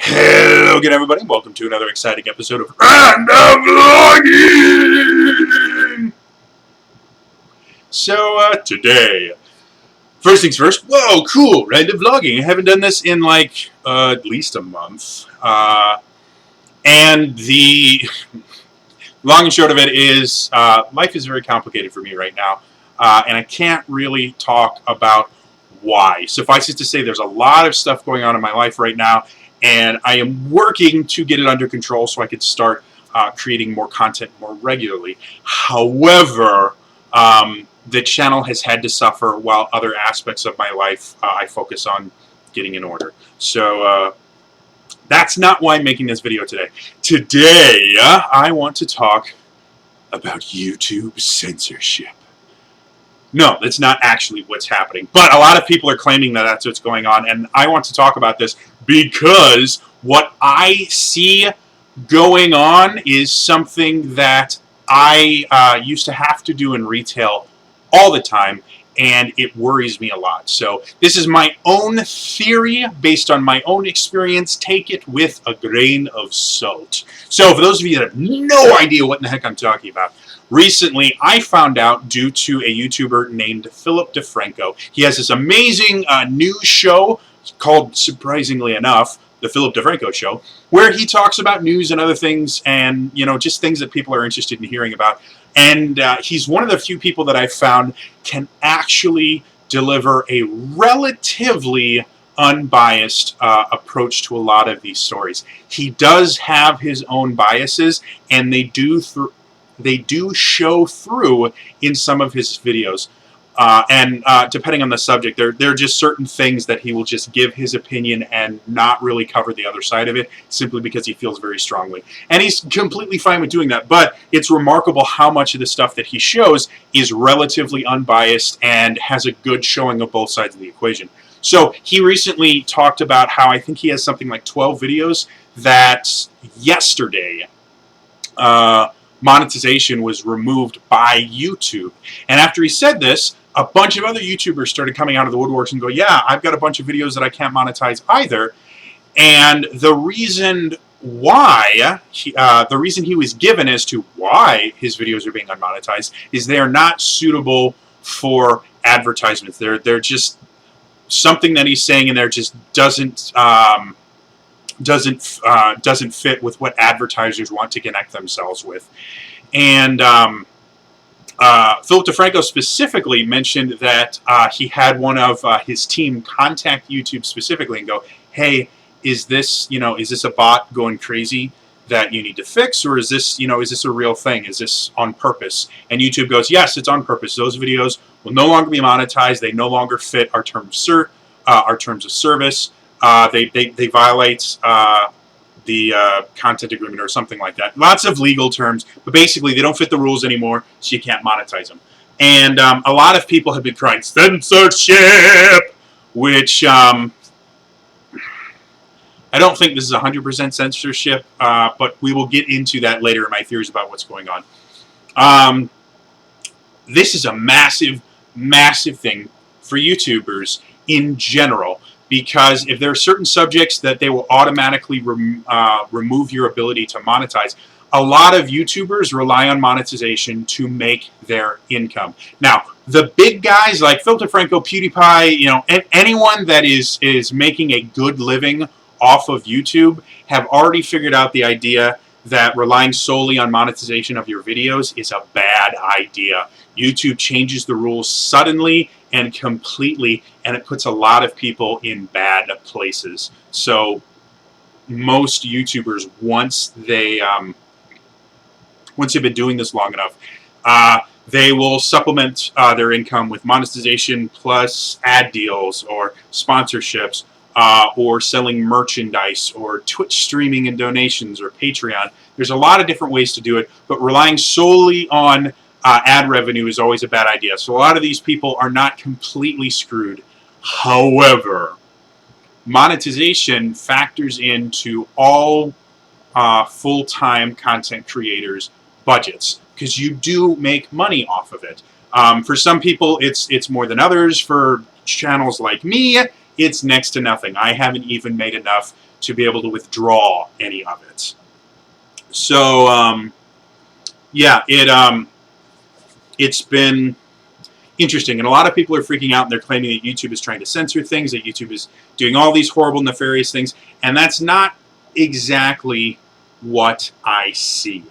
Hello again, everybody. Welcome to another exciting episode of Random Vlogging. So today, first things first. Whoa, cool! Random vlogging. I haven't done this in like at least a month. And the long and short of it is, life is very complicated for me right now, and I can't really talk about why. Suffice it to say, there's a lot of stuff going on in my life right now. And I am working to get it under control so I can start creating more content more regularly. However, the channel has had to suffer while other aspects of my life I focus on getting in order. So that's not why I'm making this video today. Today, I want to talk about YouTube censorship. No, that's not actually what's happening. But a lot of people are claiming that that's what's going on, and I want to talk about this because what I see going on is something that I used to have to do in retail all the time, and it worries me a lot. So this is my own theory based on my own experience. Take it with a grain of salt. So for those of you that have no idea what in the heck I'm talking about, recently, I found out due to a YouTuber named Philip DeFranco. He has this amazing news show called, surprisingly enough, The Philip DeFranco Show, where he talks about news and other things and, you know, just things that people are interested in hearing about. And he's one of the few people that I've found can actually deliver a relatively unbiased approach to a lot of these stories. He does have his own biases, and they do show through in some of his videos. And depending on the subject, there are just certain things that he will just give his opinion and not really cover the other side of it, simply because he feels very strongly. And he's completely fine with doing that, but it's remarkable how much of the stuff that he shows is relatively unbiased and has a good showing of both sides of the equation. So he recently talked about how I think he has something like 12 videos that yesterday monetization was removed by YouTube. And after he said this, a bunch of other YouTubers started coming out of the woodworks and go, yeah, I've got a bunch of videos that I can't monetize either. And the reason why, the reason he was given as to why his videos are being unmonetized is they are not suitable for advertisements. They're just something that he's saying in there just doesn't fit with what advertisers want to connect themselves with. And Philip DeFranco specifically mentioned that he had one of his team contact YouTube specifically and go, hey, is this a bot going crazy that you need to fix, or is this a real thing? Is this on purpose? And YouTube goes, yes, it's on purpose. Those videos will no longer be monetized. They no longer fit our terms of service. They violate the content agreement or something like that. Lots of legal terms, but basically they don't fit the rules anymore, so you can't monetize them. And a lot of people have been crying censorship, which I don't think this is 100% censorship, but we will get into that later in my theories about what's going on. This is a massive, massive thing for YouTubers in general, because if there are certain subjects that they will automatically remove your ability to monetize, a lot of YouTubers rely on monetization to make their income. Now, the big guys like Phil DeFranco, PewDiePie, anyone that is making a good living off of YouTube have already figured out the idea that relying solely on monetization of your videos is a bad idea. YouTube changes the rules suddenly and completely, and it puts a lot of people in bad places. So most YouTubers, once they've been doing this long enough, they will supplement their income with monetization plus ad deals or sponsorships, or selling merchandise, or Twitch streaming and donations, or Patreon. There's a lot of different ways to do it, but relying solely on ad revenue is always a bad idea. So a lot of these people are not completely screwed. However, monetization factors into all full-time content creators' budgets, because you do make money off of it. For some people, it's more than others. For channels like me, it's next to nothing. I haven't even made enough to be able to withdraw any of it. So yeah, it's been interesting, and a lot of people are freaking out, and they're claiming that YouTube is trying to censor things, that YouTube is doing all these horrible, nefarious things, and that's not exactly what I see.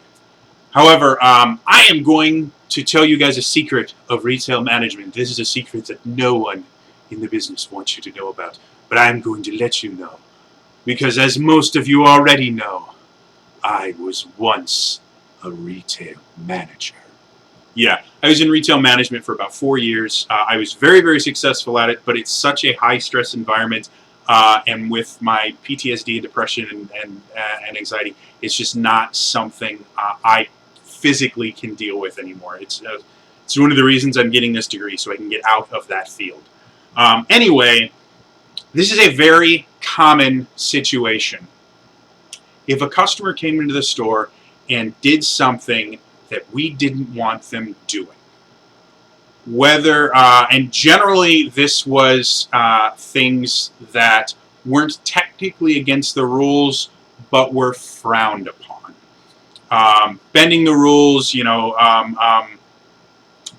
However, I am going to tell you guys a secret of retail management. This is a secret that no one in the business wants you to know about, but I am going to let you know, because as most of you already know, I was once a retail manager. Yeah, I was in retail management for about 4 years. I was very, very successful at it, but it's such a high-stress environment, and with my PTSD and depression and anxiety, it's just not something I physically can deal with anymore. It's one of the reasons I'm getting this degree, so I can get out of that field. Anyway, this is a very common situation. If a customer came into the store and did something that we didn't want them doing, and generally this was things that weren't technically against the rules, but were frowned upon. Bending the rules,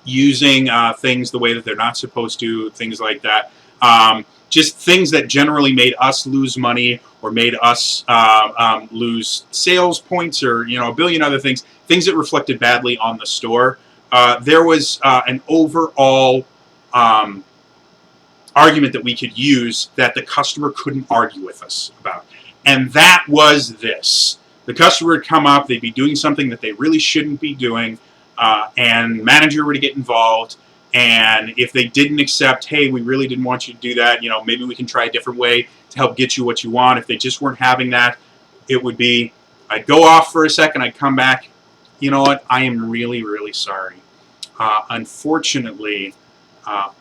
using things the way that they're not supposed to, things like that. Just things that generally made us lose money or made us lose sales points, or a billion other things that reflected badly on the store. There was an overall argument that we could use that the customer couldn't argue with us about, and that was this. The customer would come up, they'd be doing something that they really shouldn't be doing, and manager would get involved. And if they didn't accept, hey, we really didn't want you to do that, maybe we can try a different way to help get you what you want. If they just weren't having that, it would be, I'd go off for a second, I'd come back, you know what, I am really, really sorry. Unfortunately,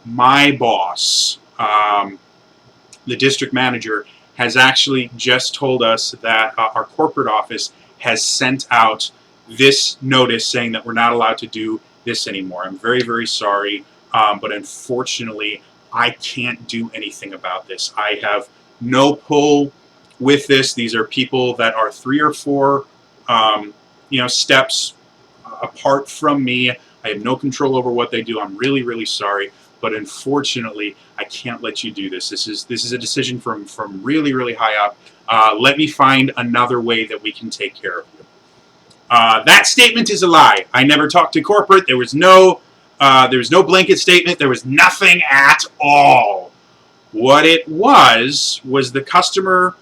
my boss, the district manager, has actually just told us that our corporate office has sent out this notice saying that we're not allowed to do this anymore. I'm very, very sorry, but unfortunately, I can't do anything about this. I have no pull with this. These are people that are 3 or 4, steps apart from me. I have no control over what they do. I'm really, really sorry, but unfortunately, I can't let you do this. This is a decision from really, really high up. Let me find another way that we can take care of you. That statement is a lie. I never talked to corporate. There was no blanket statement. There was nothing at all. What it was the customer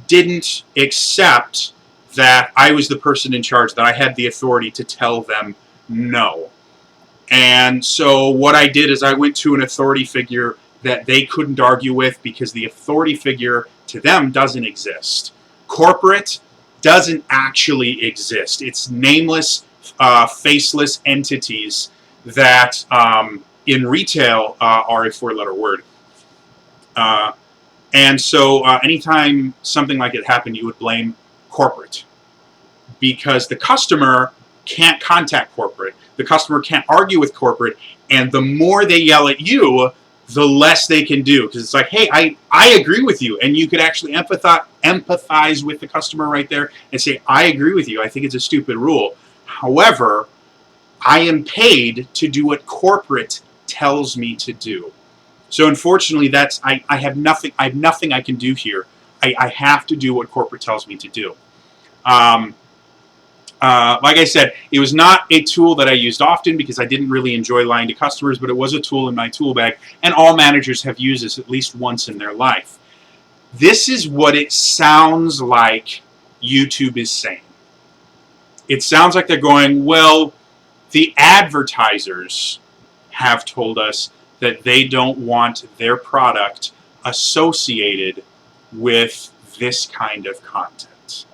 didn't accept that I was the person in charge, that I had the authority to tell them no. And so what I did is I went to an authority figure that they couldn't argue with, because the authority figure to them doesn't exist. Corporate doesn't actually exist. It's nameless, faceless entities that in retail are a 4-letter word. And so anytime something like it happened, you would blame corporate, because the customer can't contact corporate. The customer can't argue with corporate, and the more they yell at you, the less they can do, because it's like, hey, I agree with you, and you could actually empathize with the customer right there and say, I agree with you, I think it's a stupid rule. However, I am paid to do what corporate tells me to do. So unfortunately, I have nothing I can do here. I have to do what corporate tells me to do. Like I said, it was not a tool that I used often, because I didn't really enjoy lying to customers, but it was a tool in my tool bag, and all managers have used this at least once in their life. This is what it sounds like YouTube is saying. It sounds like they're going, well, the advertisers have told us that they don't want their product associated with this kind of content.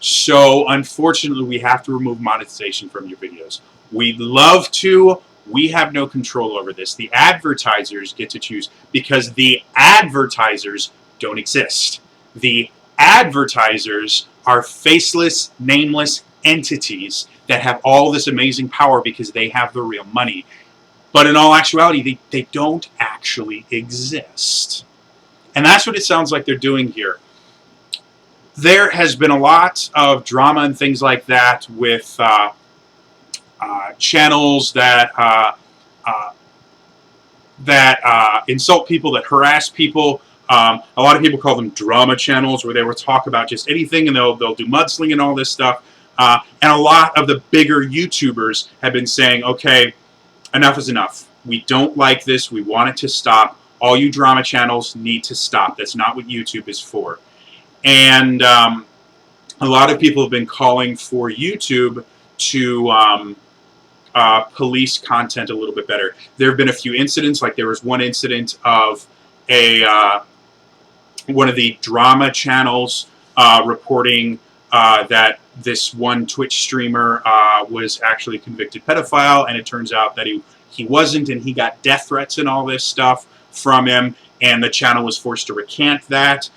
So unfortunately, we have to remove monetization from your videos. We'd love to. We have no control over this. The advertisers get to choose, because the advertisers don't exist. The advertisers are faceless, nameless entities that have all this amazing power because they have the real money. But in all actuality, they don't actually exist. And that's what it sounds like they're doing here. There has been a lot of drama and things like that with channels that insult people, that harass people. A lot of people call them drama channels, where they will talk about just anything, and they'll do mudslinging and all this stuff. And a lot of the bigger YouTubers have been saying, okay, enough is enough. We don't like this. We want it to stop. All you drama channels need to stop. That's not what YouTube is for. And a lot of people have been calling for YouTube to police content a little bit better. There have been a few incidents, like there was one incident of one of the drama channels reporting that this one Twitch streamer was actually a convicted pedophile, and it turns out that he wasn't, and he got death threats and all this stuff from him, and the channel was forced to recant that.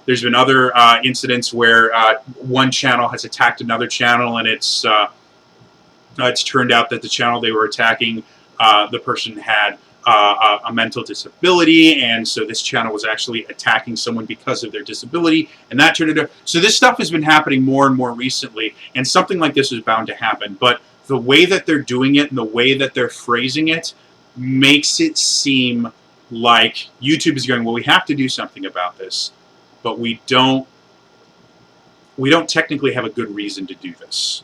There's been other incidents where one channel has attacked another channel, and it's turned out that the channel they were attacking, the person had a mental disability, and so this channel was actually attacking someone because of their disability, and that turned into... So this stuff has been happening more and more recently, and something like this is bound to happen, but the way that they're doing it and the way that they're phrasing it makes it seem like YouTube is going, well, we have to do something about this, but we don't technically have a good reason to do this.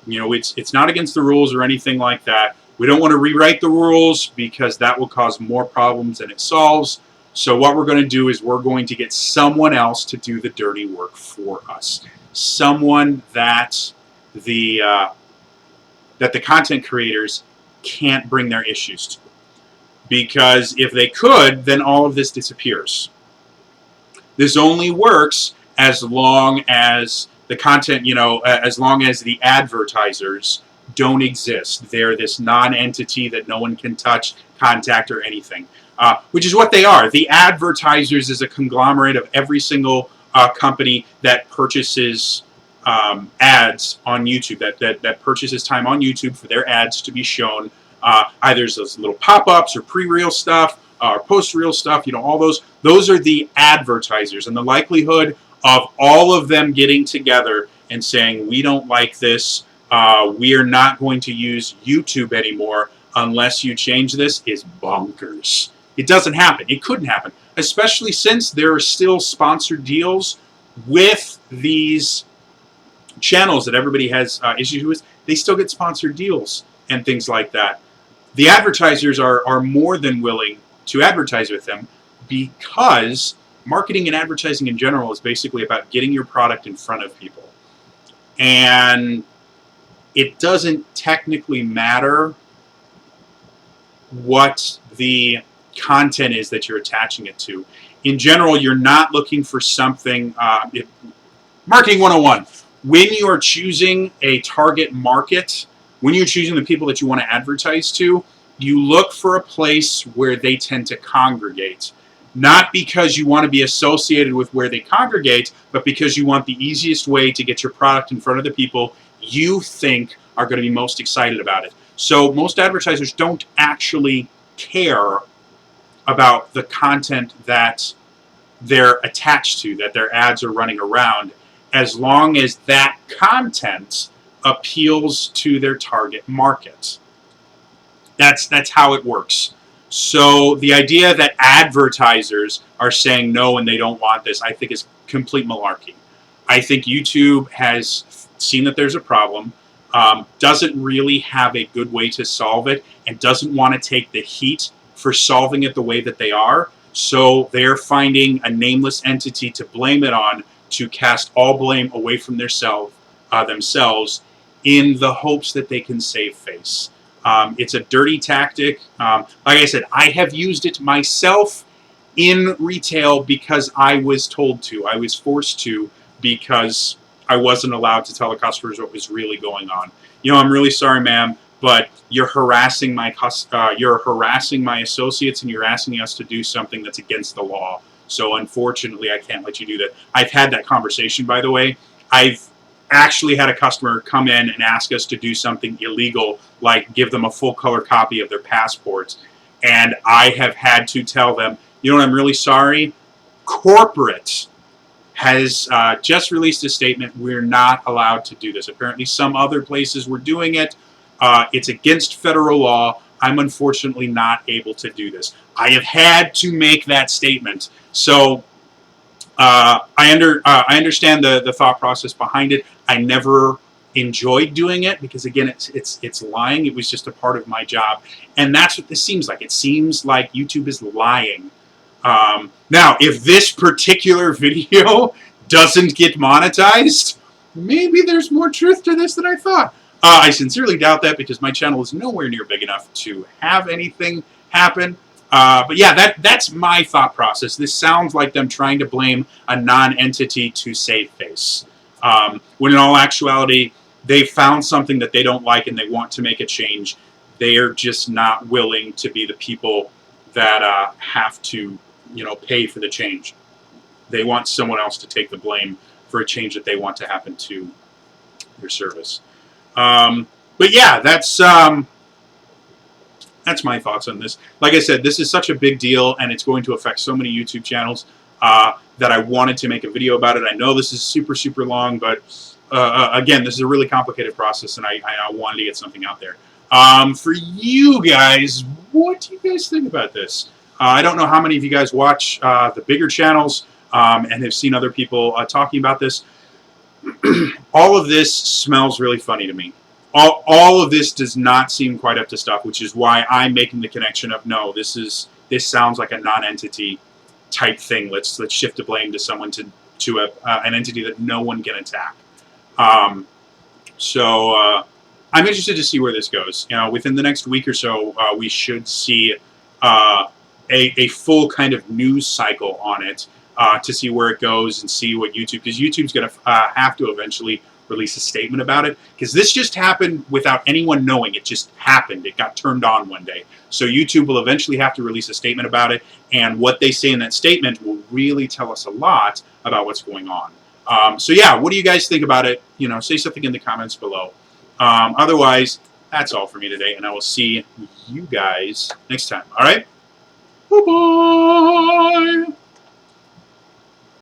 You know, it's not against the rules or anything like that. We don't want to rewrite the rules because that will cause more problems than it solves. So what we're going to do is we're going to get someone else to do the dirty work for us. Someone that the content creators can't bring their issues to. Because if they could, then all of this disappears. This only works as long as the content, as long as the advertisers don't exist. They're this non-entity that no one can touch, contact, or anything. Which is what they are. The advertisers is a conglomerate of every single company that purchases ads on YouTube, that purchases time on YouTube for their ads to be shown. Either as those little pop-ups or pre-reel stuff or post-reel stuff, all those are the advertisers. And the likelihood of all of them getting together and saying, we don't like this, we are not going to use YouTube anymore unless you change this, is bonkers. It doesn't happen. It couldn't happen, especially since there are still sponsored deals with these channels that everybody has issues with. They still get sponsored deals and things like that. The advertisers are more than willing to advertise with them, because marketing and advertising in general is basically about getting your product in front of people. And it doesn't technically matter what the content is that you're attaching it to. In general, you're not looking for something... Marketing 101. When you are choosing a target market, when you're choosing the people that you want to advertise to, you look for a place where they tend to congregate. Not because you want to be associated with where they congregate, but because you want the easiest way to get your product in front of the people you think are going to be most excited about it. So most advertisers don't actually care about the content that they're attached to, that their ads are running around, as long as that content appeals to their target market. That's how it works. So the idea that advertisers are saying no and they don't want this, I think is complete malarkey. I think YouTube has seen that there's a problem, doesn't really have a good way to solve it, and doesn't want to take the heat for solving it the way that they are. So they're finding a nameless entity to blame it on, to cast all blame away from themselves in the hopes that they can save face. It's a dirty tactic. Like I said, I have used it myself in retail because I was told to. I was forced to, because I wasn't allowed to tell the customers what was really going on. I'm really sorry, ma'am, but you're harassing my associates, and you're asking us to do something that's against the law. So unfortunately, I can't let you do that. I've had that conversation, by the way. I've actually had a customer come in and ask us to do something illegal, like give them a full color copy of their passports. And I have had to tell them, I'm really sorry, corporate has just released a statement. We're not allowed to do this. Apparently some other places were doing it. It's against federal law. I'm unfortunately not able to do this. I have had to make that statement. So I understand the thought process behind it. I never enjoyed doing it because, again, it's lying. It was just a part of my job, and that's what this seems like. It seems like YouTube is lying. Now, if this particular video doesn't get monetized, maybe there's more truth to this than I thought. I sincerely doubt that because my channel is nowhere near big enough to have anything happen. But yeah, that's my thought process. This sounds like them trying to blame a non-entity to save face. When in all actuality, they found something that they don't like and they want to make a change. They're just not willing to be the people that have to, pay for the change. They want someone else to take the blame for a change that they want to happen to their service. But yeah, that's my thoughts on this. Like I said, this is such a big deal, and it's going to affect so many YouTube channels that I wanted to make a video about it. I know this is super, super long, but again, this is a really complicated process, and I wanted to get something out there. For you guys, what do you guys think about this? I don't know how many of you guys watch the bigger channels and have seen other people talking about this. All of this smells really funny to me. All of this does not seem quite up to stuff, which is why I'm making the connection of no, this sounds like a non-entity type thing. Let's shift the blame to someone to an entity that no one can attack. So I'm interested to see where this goes. Within the next week or so, we should see a full kind of news cycle on it to see where it goes and see what YouTube, because YouTube's going to have to eventually release a statement about it, because this just happened without anyone knowing. It just happened. It got turned on one day. So YouTube will eventually have to release a statement about it, and what they say in that statement will really tell us a lot about what's going on. So yeah, what do you guys think about it? Say something in the comments below. Otherwise, that's all for me today, and I will see you guys next time. All right? Bye-bye!